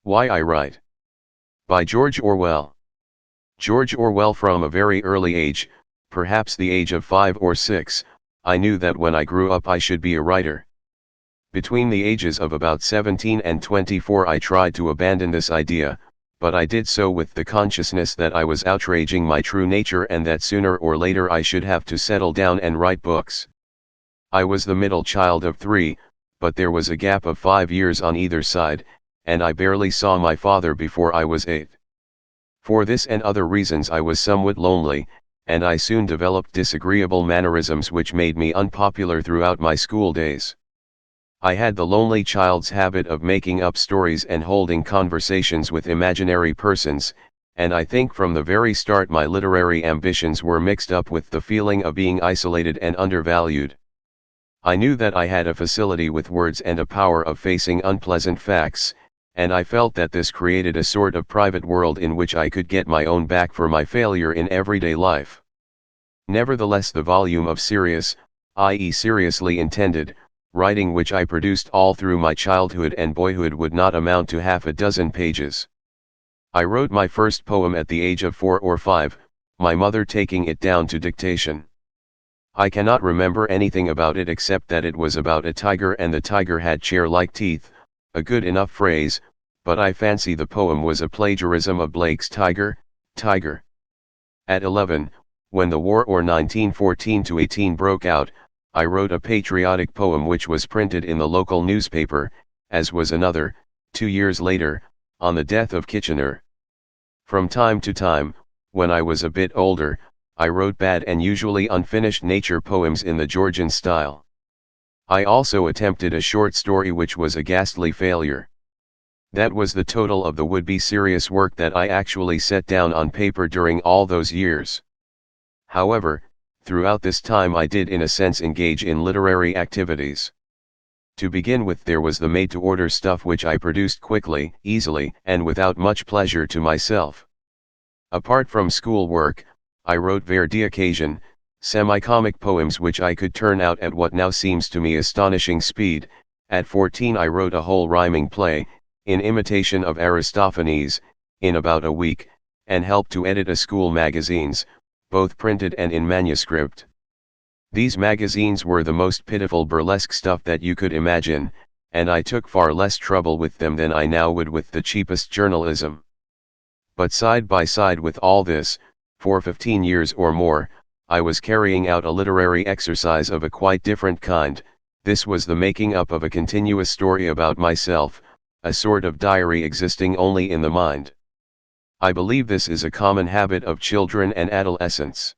Why I Write. By George Orwell. George Orwell. From a very early age, perhaps the age of 5 or 6, I knew that when I grew up I should be a writer. Between the ages of about 17 and 24 I tried to abandon this idea, but I did so with the consciousness that I was outraging my true nature and that sooner or later I should have to settle down and write books. I was the middle child of 3, but there was a gap of 5 years on either side, and I barely saw my father before I was 8. For this and other reasons I was somewhat lonely, and I soon developed disagreeable mannerisms which made me unpopular throughout my school days. I had the lonely child's habit of making up stories and holding conversations with imaginary persons, and I think from the very start my literary ambitions were mixed up with the feeling of being isolated and undervalued. I knew that I had a facility with words and a power of facing unpleasant facts, and I felt that this created a sort of private world in which I could get my own back for my failure in everyday life. Nevertheless, the volume of serious, i.e. seriously intended, writing which I produced all through my childhood and boyhood would not amount to half a dozen pages. I wrote my first poem at the age of 4 or 5, my mother taking it down to dictation. I cannot remember anything about it except that it was about a tiger and the tiger had chair-like teeth, a good enough phrase, but I fancy the poem was a plagiarism of Blake's Tiger. At 11, when the war or 1914-18 broke out, I wrote a patriotic poem which was printed in the local newspaper, as was another, 2 years later, on the death of Kitchener. From time to time, when I was a bit older, I wrote bad and usually unfinished nature poems in the Georgian style. I also attempted a short story which was a ghastly failure. That was the total of the would-be serious work that I actually set down on paper during all those years. However, throughout this time I did in a sense engage in literary activities. To begin with, there was the made-to-order stuff which I produced quickly, easily, and without much pleasure to myself. Apart from school work, I wrote vers d'occasion, semi-comic poems which I could turn out at what now seems to me astonishing speed. At 14 I wrote a whole rhyming play, in imitation of Aristophanes, in about a week, and helped to edit a school magazines, both printed and in manuscript. These magazines were the most pitiful burlesque stuff that you could imagine, and I took far less trouble with them than I now would with the cheapest journalism. But side by side with all this, for 15 years or more, I was carrying out a literary exercise of a quite different kind. This was the making up of a continuous story about myself, a sort of diary existing only in the mind. I believe this is a common habit of children and adolescents.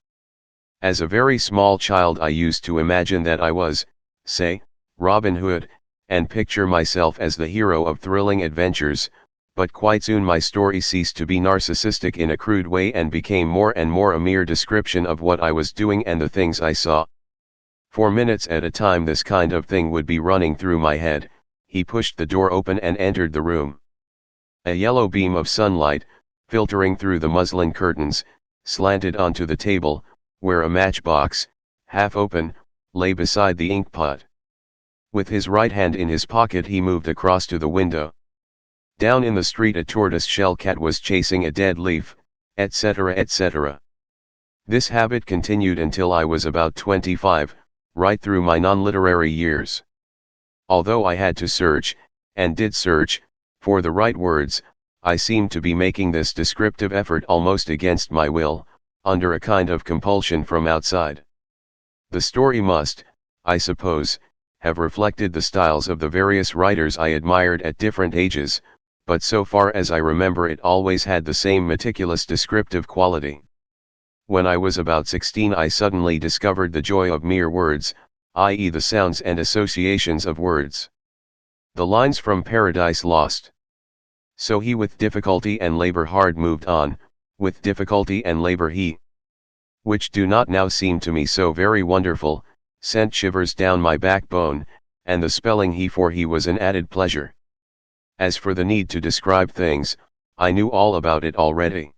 As a very small child I used to imagine that I was, say, Robin Hood, and picture myself as the hero of thrilling adventures, but quite soon my story ceased to be narcissistic in a crude way and became more and more a mere description of what I was doing and the things I saw. For minutes at a time this kind of thing would be running through my head. He pushed the door open and entered the room. A yellow beam of sunlight, filtering through the muslin curtains, slanted onto the table, where a matchbox, half open, lay beside the inkpot. With his right hand in his pocket he moved across to the window. Down in the street a tortoise-shell cat was chasing a dead leaf, etc., etc. This habit continued until I was about 25, right through my non-literary years. Although I had to search, and did search, for the right words, I seemed to be making this descriptive effort almost against my will, under a kind of compulsion from outside. The story must, I suppose, have reflected the styles of the various writers I admired at different ages, but so far as I remember it always had the same meticulous descriptive quality. When I was about 16 I suddenly discovered the joy of mere words, i.e. the sounds and associations of words. The lines from Paradise Lost. So he with difficulty and labor hard moved on, with difficulty and labor he, which do not now seem to me so very wonderful, sent shivers down my backbone, and the spelling he for he was an added pleasure. As for the need to describe things, I knew all about it already.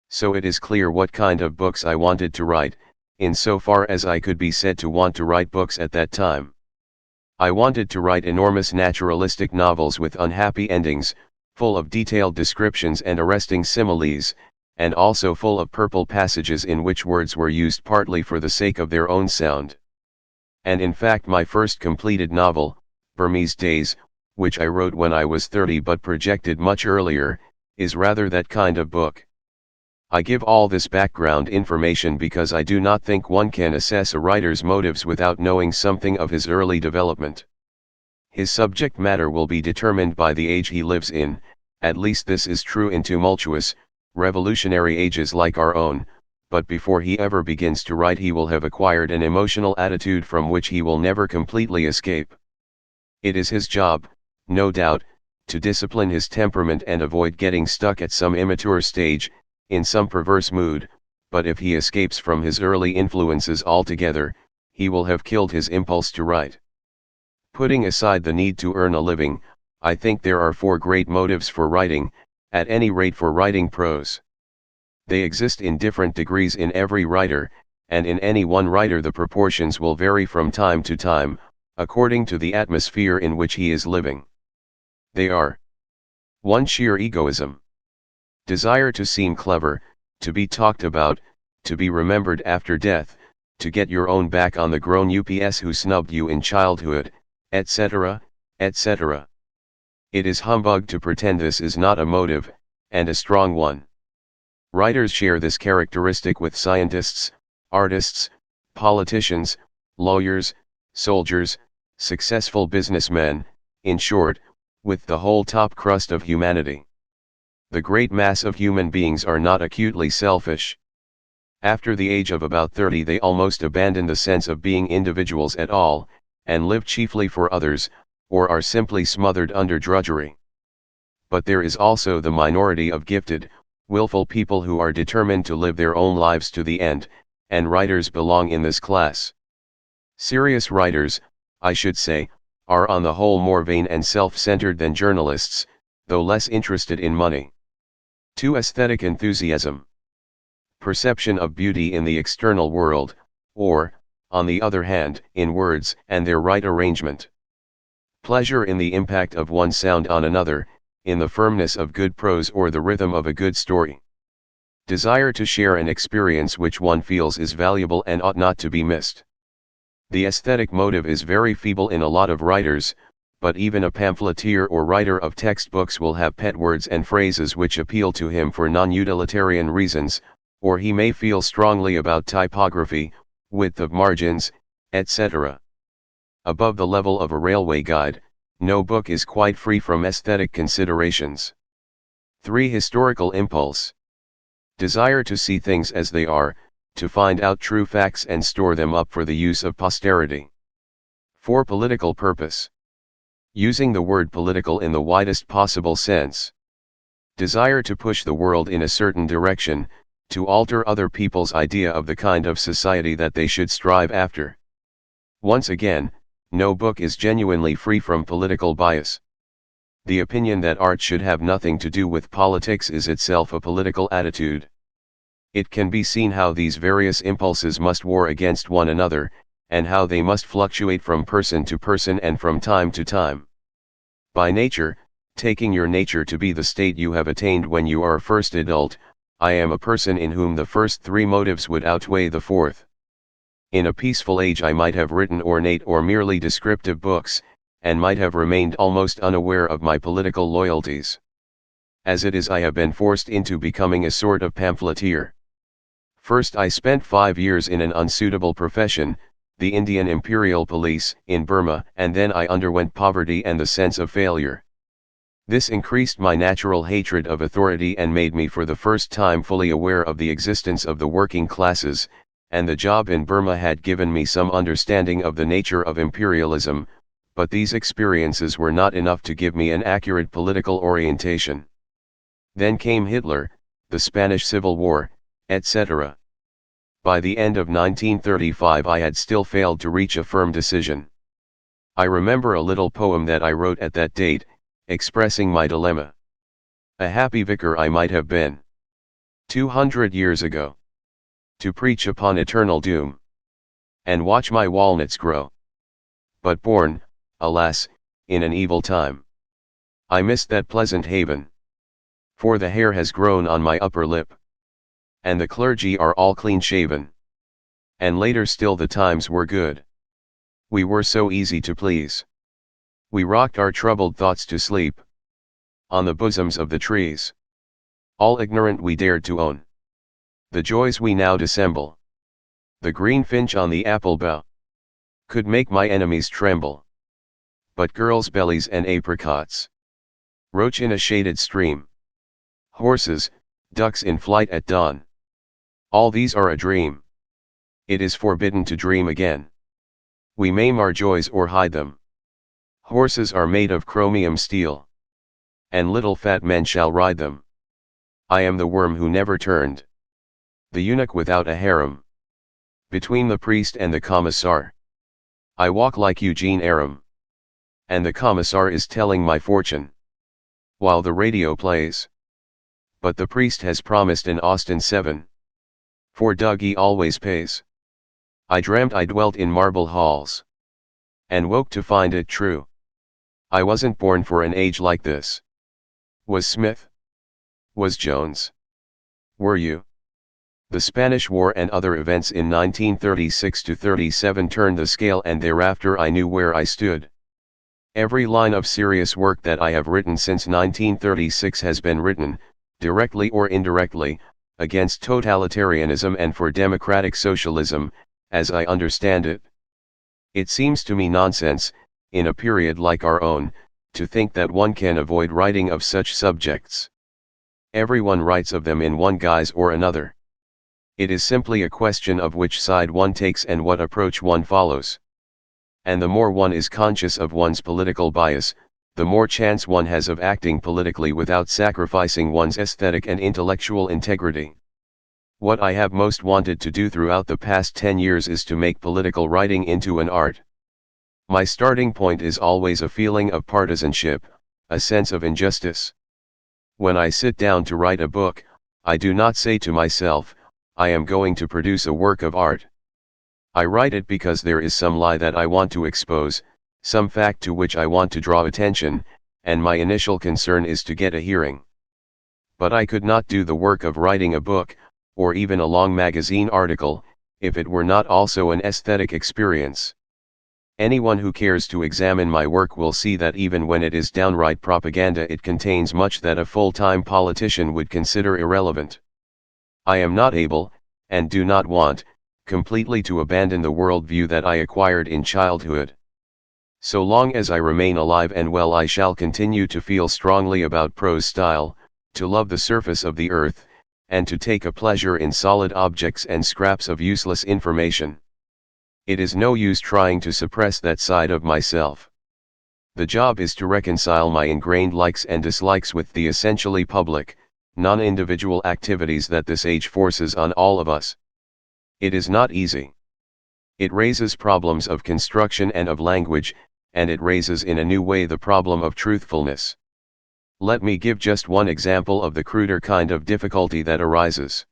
So it is clear what kind of books I wanted to write, in so far as I could be said to want to write books at that time. I wanted to write enormous naturalistic novels with unhappy endings, full of detailed descriptions and arresting similes, and also full of purple passages in which words were used partly for the sake of their own sound. And in fact my first completed novel, Burmese Days, which I wrote when I was 30 but projected much earlier, is rather that kind of book. I give all this background information because I do not think one can assess a writer's motives without knowing something of his early development. His subject matter will be determined by the age he lives in, at least this is true in tumultuous, revolutionary ages like our own, but before he ever begins to write he will have acquired an emotional attitude from which he will never completely escape. It is his job, no doubt, to discipline his temperament and avoid getting stuck at some immature stage, in some perverse mood, but if he escapes from his early influences altogether, he will have killed his impulse to write. Putting aside the need to earn a living, I think there are 4 great motives for writing, at any rate for writing prose. They exist in different degrees in every writer, and in any one writer the proportions will vary from time to time, according to the atmosphere in which he is living. They are: 1. Sheer egoism. Desire to seem clever, to be talked about, to be remembered after death, to get your own back on the grown ups who snubbed you in childhood, etc., etc. It is humbug to pretend this is not a motive, and a strong one. Writers share this characteristic with scientists, artists, politicians, lawyers, soldiers, successful businessmen, in short, with the whole top crust of humanity. The great mass of human beings are not acutely selfish. After the age of about 30 they almost abandon the sense of being individuals at all, and live chiefly for others, or are simply smothered under drudgery. But there is also the minority of gifted, willful people who are determined to live their own lives to the end, and writers belong in this class. Serious writers, I should say, are on the whole more vain and self-centered than journalists, though less interested in money. 2. Aesthetic enthusiasm. Perception of beauty in the external world, or, on the other hand, in words and their right arrangement. Pleasure in the impact of one sound on another, in the firmness of good prose or the rhythm of a good story. Desire to share an experience which one feels is valuable and ought not to be missed. The aesthetic motive is very feeble in a lot of writers, but even a pamphleteer or writer of textbooks will have pet words and phrases which appeal to him for non-utilitarian reasons, or he may feel strongly about typography, width of margins, etc. Above the level of a railway guide, no book is quite free from aesthetic considerations. 3. Historical impulse. Desire to see things as they are, to find out true facts and store them up for the use of posterity. 4. Political purpose. Using the word political in the widest possible sense. Desire to push the world in a certain direction, to alter other people's idea of the kind of society that they should strive after. Once again, no book is genuinely free from political bias. The opinion that art should have nothing to do with politics is itself a political attitude. It can be seen how these various impulses must war against one another, and how they must fluctuate from person to person and from time to time. By nature, taking your nature to be the state you have attained when you are first adult, I am a person in whom the first 3 motives would outweigh the 4th. In a peaceful age I might have written ornate or merely descriptive books, and might have remained almost unaware of my political loyalties. As it is I have been forced into becoming a sort of pamphleteer. First I spent 5 years in an unsuitable profession, the Indian Imperial Police, in Burma, and then I underwent poverty and the sense of failure. This increased my natural hatred of authority and made me for the first time fully aware of the existence of the working classes, and the job in Burma had given me some understanding of the nature of imperialism, but these experiences were not enough to give me an accurate political orientation. Then came Hitler, the Spanish Civil War, etc. By the end of 1935 I had still failed to reach a firm decision. I remember a little poem that I wrote at that date, expressing my dilemma. A happy vicar I might have been 200 years ago, to preach upon eternal doom, and watch my walnuts grow. But born, alas, in an evil time. I missed that pleasant haven. For the hair has grown on my upper lip. And the clergy are all clean shaven. And later still the times were good. We were so easy to please. We rocked our troubled thoughts to sleep. On the bosoms of the trees. All ignorant we dared to own the joys we now dissemble. The green finch on the apple bough could make my enemies tremble. But girls' bellies and apricots, roach in a shaded stream, horses, ducks in flight at dawn, all these are a dream. It is forbidden to dream again. We maim our joys or hide them. Horses are made of chromium steel, and little fat men shall ride them. I am the worm who never turned, the eunuch without a harem. Between the priest and the commissar, I walk like Eugene Aram. And the commissar is telling my fortune, while the radio plays. But the priest has promised in Austin 7. For Dougie always pays. I dreamt I dwelt in marble halls, and woke to find it true. I wasn't born for an age like this. Was Smith? Was Jones? Were you? The Spanish War and other events in 1936–37 turned the scale, and thereafter I knew where I stood. Every line of serious work that I have written since 1936 has been written, directly or indirectly, against totalitarianism and for democratic socialism, as I understand it. It seems to me nonsense, in a period like our own, to think that one can avoid writing of such subjects. Everyone writes of them in one guise or another. It is simply a question of which side one takes and what approach one follows. And the more one is conscious of one's political bias, the more chance one has of acting politically without sacrificing one's aesthetic and intellectual integrity. What I have most wanted to do throughout the past 10 years is to make political writing into an art. My starting point is always a feeling of partisanship, a sense of injustice. When I sit down to write a book, I do not say to myself, I am going to produce a work of art. I write it because there is some lie that I want to expose, some fact to which I want to draw attention, and my initial concern is to get a hearing. But I could not do the work of writing a book, or even a long magazine article, if it were not also an aesthetic experience. Anyone who cares to examine my work will see that even when it is downright propaganda, it contains much that a full-time politician would consider irrelevant. I am not able, and do not want, completely to abandon the worldview that I acquired in childhood. So long as I remain alive and well, I shall continue to feel strongly about prose style, to love the surface of the earth, and to take a pleasure in solid objects and scraps of useless information. It is no use trying to suppress that side of myself. The job is to reconcile my ingrained likes and dislikes with the essentially public, non-individual activities that this age forces on all of us. It is not easy. It raises problems of construction and of language, and it raises in a new way the problem of truthfulness. Let me give just one example of the cruder kind of difficulty that arises.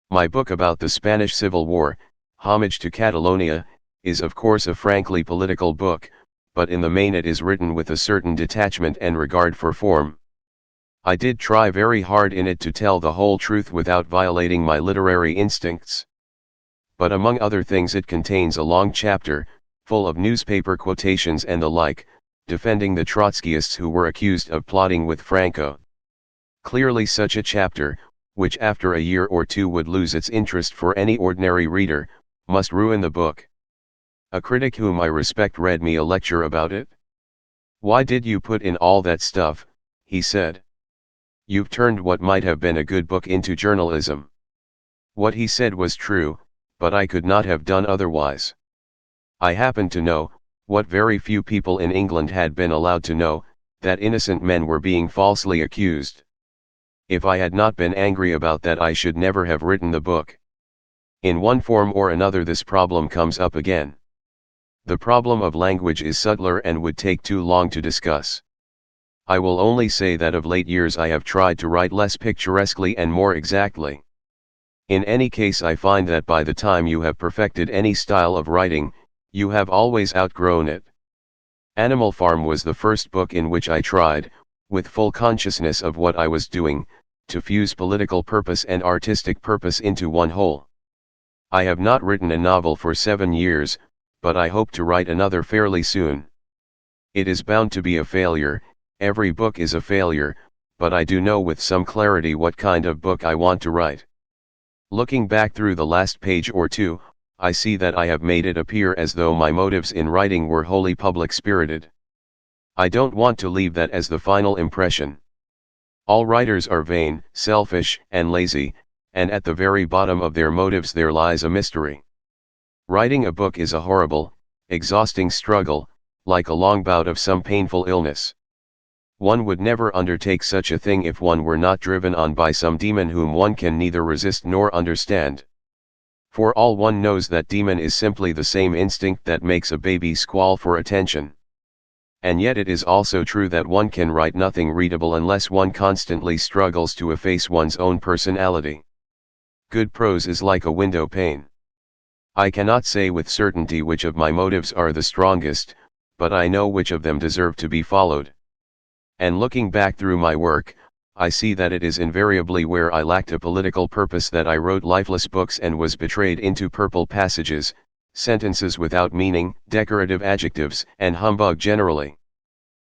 My book about the Spanish Civil War, Homage to Catalonia, is of course a frankly political book, but in the main it is written with a certain detachment and regard for form. I did try very hard in it to tell the whole truth without violating my literary instincts. But among other things it contains a long chapter, full of newspaper quotations and the like, defending the Trotskyists who were accused of plotting with Franco. Clearly such a chapter, which after a year or two would lose its interest for any ordinary reader, must ruin the book. A critic whom I respect read me a lecture about it. "Why did you put in all that stuff?" he said. "You've turned what might have been a good book into journalism." What he said was true, but I could not have done otherwise. I happened to know, what very few people in England had been allowed to know, that innocent men were being falsely accused. If I had not been angry about that, I should never have written the book. In one form or another this problem comes up again. The problem of language is subtler and would take too long to discuss. I will only say that of late years I have tried to write less picturesquely and more exactly. In any case, I find that by the time you have perfected any style of writing, you have always outgrown it. Animal Farm was the first book in which I tried, with full consciousness of what I was doing, to fuse political purpose and artistic purpose into one whole. I have not written a novel for 7 years, but I hope to write another fairly soon. It is bound to be a failure, every book is a failure, but I do know with some clarity what kind of book I want to write. Looking back through the last page or two, I see that I have made it appear as though my motives in writing were wholly public-spirited. I don't want to leave that as the final impression. All writers are vain, selfish, and lazy, and at the very bottom of their motives there lies a mystery. Writing a book is a horrible, exhausting struggle, like a long bout of some painful illness. One would never undertake such a thing if one were not driven on by some demon whom one can neither resist nor understand. For all one knows that demon is simply the same instinct that makes a baby squall for attention. And yet it is also true that one can write nothing readable unless one constantly struggles to efface one's own personality. Good prose is like a window pane. I cannot say with certainty which of my motives are the strongest, but I know which of them deserve to be followed. And looking back through my work, I see that it is invariably where I lacked a political purpose that I wrote lifeless books and was betrayed into purple passages, sentences without meaning, decorative adjectives, and humbug generally.